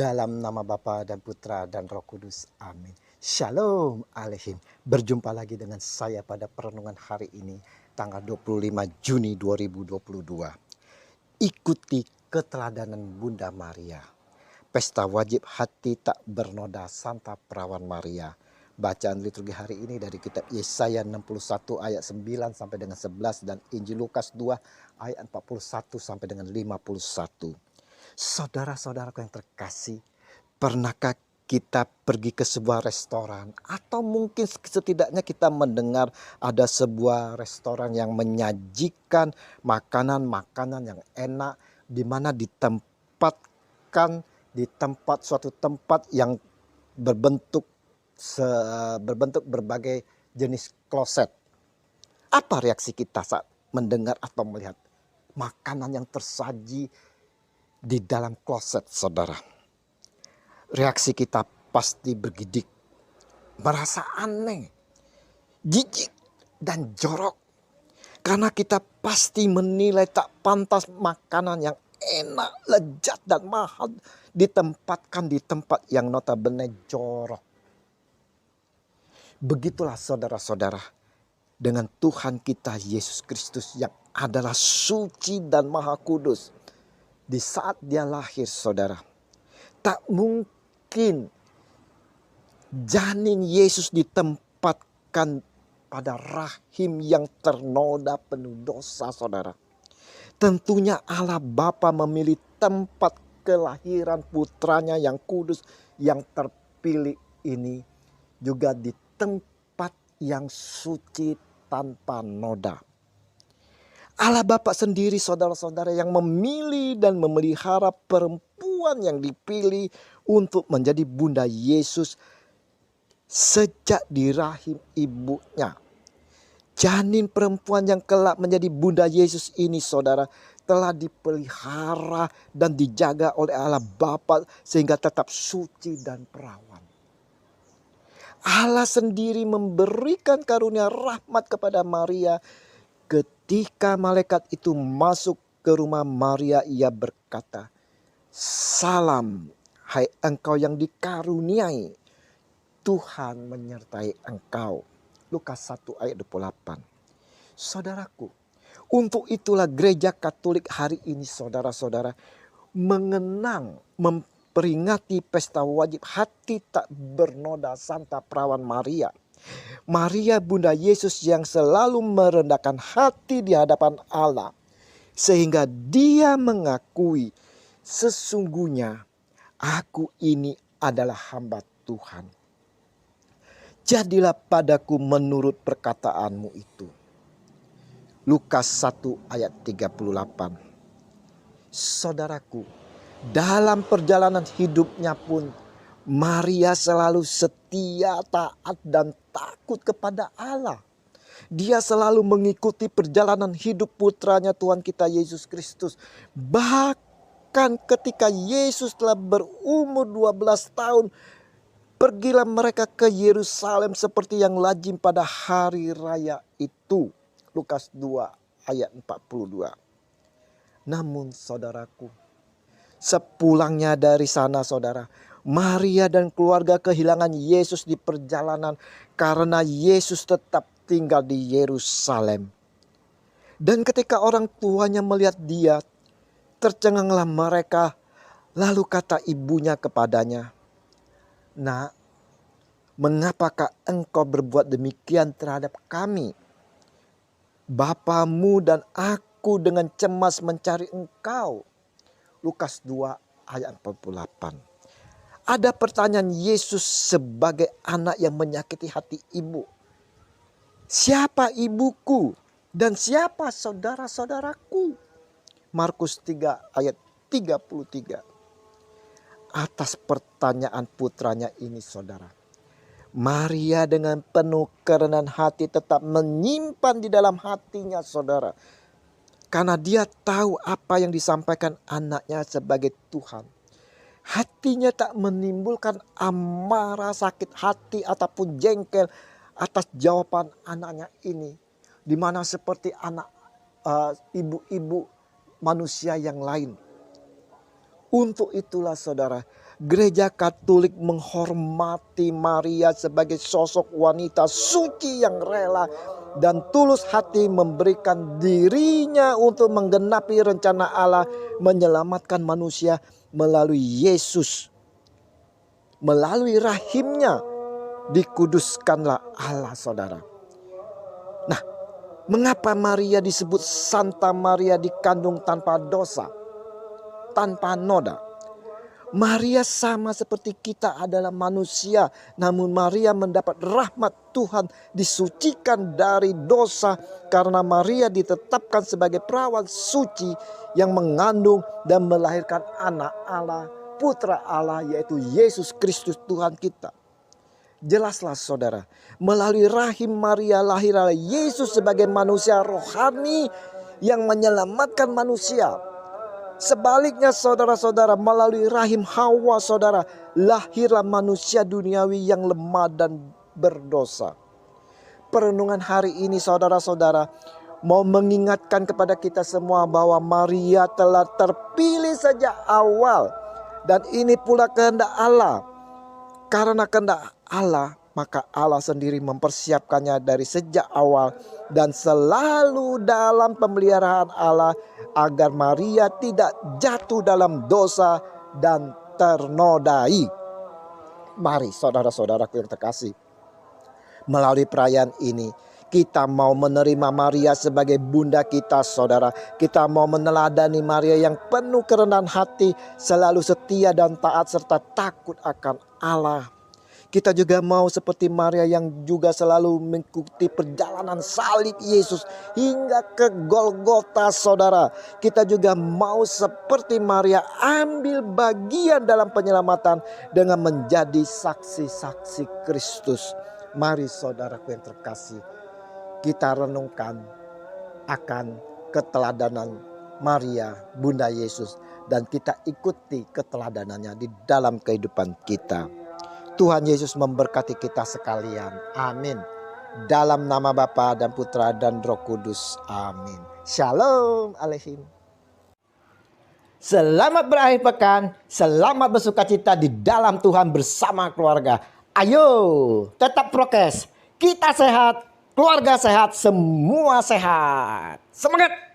Dalam nama Bapa dan Putra dan Roh Kudus. Amin. Shalom Aleihim. Berjumpa lagi dengan saya pada perenungan hari ini, tanggal 25 Juni 2022. Ikuti keteladanan Bunda Maria. Pesta wajib hati tak bernoda Santa Perawan Maria. Bacaan liturgi hari ini dari kitab Yesaya 61 ayat 9 sampai dengan 11 dan Injil Lukas 2 ayat 41 sampai dengan 51. Saudara-saudaraku yang terkasih, pernahkah kita pergi ke sebuah restoran atau mungkin setidaknya kita mendengar ada sebuah restoran yang menyajikan makanan-makanan yang enak, di mana ditempatkan di suatu tempat yang berbentuk berbagai jenis kloset. Apa reaksi kita saat mendengar atau melihat makanan yang tersaji di dalam kloset, saudara? Reaksi kita pasti bergidik, merasa aneh, jijik, dan jorok. Karena kita pasti menilai tak pantas makanan yang enak, lezat, dan mahal ditempatkan di tempat yang notabene jorok. Begitulah saudara-saudara dengan Tuhan kita Yesus Kristus yang adalah suci dan maha kudus. Di saat dia lahir, saudara, tak mungkin janin Yesus ditempatkan pada rahim yang ternoda penuh dosa, saudara. Tentunya Allah Bapa memilih tempat kelahiran putranya yang kudus, yang terpilih ini juga di tempat yang suci tanpa noda. Allah Bapa sendiri, saudara-saudara, yang memilih dan memelihara perempuan yang dipilih untuk menjadi Bunda Yesus sejak di rahim ibunya. Janin perempuan yang kelak menjadi Bunda Yesus ini, saudara, telah dipelihara dan dijaga oleh Allah Bapa sehingga tetap suci dan perawan. Allah sendiri memberikan karunia rahmat kepada Maria. Ketika malaikat itu masuk ke rumah Maria, ia berkata, "Salam, hai engkau yang dikaruniai, Tuhan menyertai engkau." Lukas 1 ayat 28. Saudaraku, untuk itulah gereja Katolik hari ini, saudara-saudara, memperingati pesta wajib hati tak bernoda Santa Perawan Maria. Maria Bunda Yesus yang selalu merendahkan hati di hadapan Allah, sehingga dia mengakui, "Sesungguhnya aku ini adalah hamba Tuhan. Jadilah padaku menurut perkataanmu itu." Lukas 1 ayat 38. Saudaraku, dalam perjalanan hidupnya pun Maria selalu setia, taat, dan takut kepada Allah. Dia selalu mengikuti perjalanan hidup putranya Tuhan kita Yesus Kristus. Bahkan ketika Yesus telah berumur 12 tahun, pergilah mereka ke Yerusalem seperti yang lazim pada hari raya itu. Lukas 2 ayat 42. Namun saudaraku, sepulangnya dari sana, saudara, Maria dan keluarga kehilangan Yesus di perjalanan karena Yesus tetap tinggal di Yerusalem. Dan ketika orang tuanya melihat dia, tercenganglah mereka. Lalu kata ibunya kepadanya, "Nak, mengapakah engkau berbuat demikian terhadap kami? Bapamu dan aku dengan cemas mencari engkau." Lukas 2 ayat 48. Ada pertanyaan Yesus sebagai anak yang menyakiti hati ibu. Siapa ibuku dan siapa saudara-saudaraku? Markus 3 ayat 33. Atas pertanyaan putranya ini, saudara, Maria dengan penuh kerendahan hati tetap menyimpan di dalam hatinya, saudara. Karena dia tahu apa yang disampaikan anaknya sebagai Tuhan. Hatinya tak menimbulkan amarah, sakit hati, ataupun jengkel atas jawaban anaknya ini. Di mana seperti anak ibu-ibu manusia yang lain. Untuk itulah saudara, Gereja Katolik menghormati Maria sebagai sosok wanita suci yang rela dan tulus hati memberikan dirinya untuk menggenapi rencana Allah menyelamatkan manusia melalui Yesus. Melalui rahimnya dikuduskanlah Allah, saudara. Nah, mengapa Maria disebut Santa Maria dikandung tanpa dosa, tanpa noda? Maria sama seperti kita adalah manusia, namun Maria mendapat rahmat Tuhan, disucikan dari dosa karena Maria ditetapkan sebagai perawan suci yang mengandung dan melahirkan anak Allah, putra Allah, yaitu Yesus Kristus Tuhan kita. Jelaslah saudara, melalui rahim Maria lahirlah Yesus sebagai manusia rohani yang menyelamatkan manusia. Sebaliknya saudara-saudara, melalui rahim Hawa saudara, lahirlah manusia duniawi yang lemah dan berdosa. Perenungan hari ini saudara-saudara mau mengingatkan kepada kita semua bahwa Maria telah terpilih sejak awal. Dan ini pula kehendak Allah. Karena kehendak Allah, maka Allah sendiri mempersiapkannya dari sejak awal dan selalu dalam pemeliharaan Allah agar Maria tidak jatuh dalam dosa dan ternodai. Mari saudara-saudaraku yang terkasih, melalui perayaan ini kita mau menerima Maria sebagai bunda kita, saudara. Kita mau meneladani Maria yang penuh kerendahan hati, selalu setia dan taat serta takut akan Allah. Kita juga mau seperti Maria yang juga selalu mengikuti perjalanan salib Yesus hingga ke Golgota, saudara. Kita juga mau seperti Maria ambil bagian dalam penyelamatan dengan menjadi saksi-saksi Kristus. Mari saudaraku yang terkasih, kita renungkan akan keteladanan Maria, Bunda Yesus, dan kita ikuti keteladanannya di dalam kehidupan kita. Tuhan Yesus memberkati kita sekalian. Amin. Dalam nama Bapa dan Putra dan Roh Kudus. Amin. Shalom Aleichem. Selamat berakhir pekan. Selamat bersukacita di dalam Tuhan bersama keluarga. Ayo tetap prokes. Kita sehat, keluarga sehat, semua sehat. Semangat.